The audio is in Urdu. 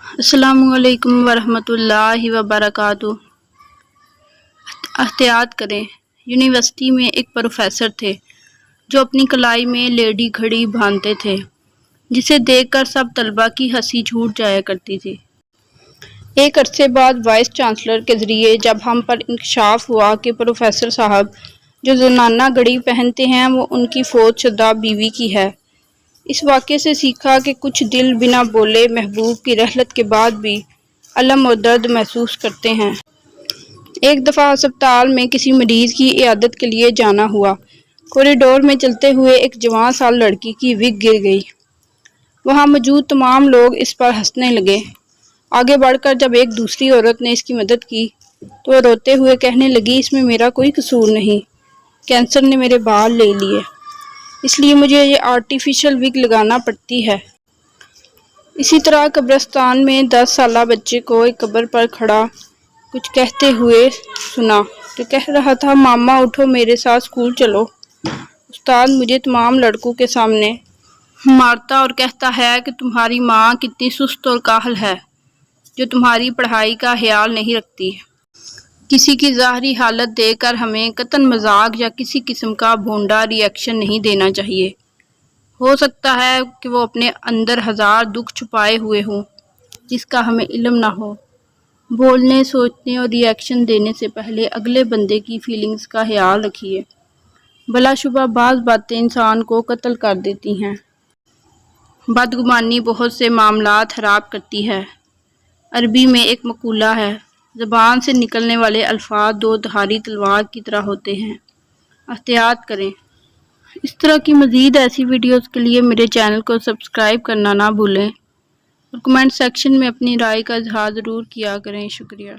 السلام علیکم ورحمۃ اللہ وبرکاتہ۔ احتیاط کریں۔ یونیورسٹی میں ایک پروفیسر تھے جو اپنی کلائی میں لیڈی گھڑی باندھتے تھے، جسے دیکھ کر سب طلباء کی ہنسی چھوٹ جایا کرتی تھی۔ ایک عرصے بعد وائس چانسلر کے ذریعے جب ہم پر انکشاف ہوا کہ پروفیسر صاحب جو زنانہ گھڑی پہنتے ہیں وہ ان کی فوت شدہ بیوی کی ہے۔ اس واقعے سے سیکھا کہ کچھ دل بنا بولے محبوب کی رحلت کے بعد بھی الم و درد محسوس کرتے ہیں۔ ایک دفعہ ہسپتال میں کسی مریض کی عیادت کے لیے جانا ہوا۔ کوریڈور میں چلتے ہوئے ایک جوان سال لڑکی کی وگ گر گئی۔ وہاں موجود تمام لوگ اس پر ہنسنے لگے۔ آگے بڑھ کر جب ایک دوسری عورت نے اس کی مدد کی تو وہ روتے ہوئے کہنے لگی، اس میں میرا کوئی قصور نہیں، کینسر نے میرے بال لے لیے، اس لیے مجھے یہ آرٹیفیشل وگ لگانا پڑتی ہے۔ اسی طرح قبرستان میں 10 سالہ بچے کو ایک قبر پر کھڑا کچھ کہتے ہوئے سنا تو کہہ رہا تھا، ماما اٹھو میرے ساتھ اسکول چلو۔ استاد مجھے تمام لڑکوں کے سامنے مارتا اور کہتا ہے کہ تمہاری ماں کتنی سست اور کاہل ہے جو تمہاری پڑھائی کا خیال نہیں رکھتی۔ کسی کی ظاہری حالت دیکھ کر ہمیں قطعاً مذاق یا کسی قسم کا بھونڈا ری ایکشن نہیں دینا چاہیے۔ ہو سکتا ہے کہ وہ اپنے اندر ہزار دکھ چھپائے ہوئے ہوں جس کا ہمیں علم نہ ہو۔ بولنے، سوچنے اور ری ایکشن دینے سے پہلے اگلے بندے کی فیلنگز کا خیال رکھیے۔ بلا شبہ بعض باتیں انسان کو قتل کر دیتی ہیں۔ بدگمانی بہت سے معاملات خراب کرتی ہے۔ عربی میں ایک مقولہ ہے، زبان سے نکلنے والے الفاظ 2 دھاری تلوار کی طرح ہوتے ہیں۔ احتیاط کریں۔ اس طرح کی مزید ایسی ویڈیوز کے لیے میرے چینل کو سبسکرائب کرنا نہ بھولیں اور کمنٹ سیکشن میں اپنی رائے کا اظہار ضرور کیا کریں۔ شکریہ۔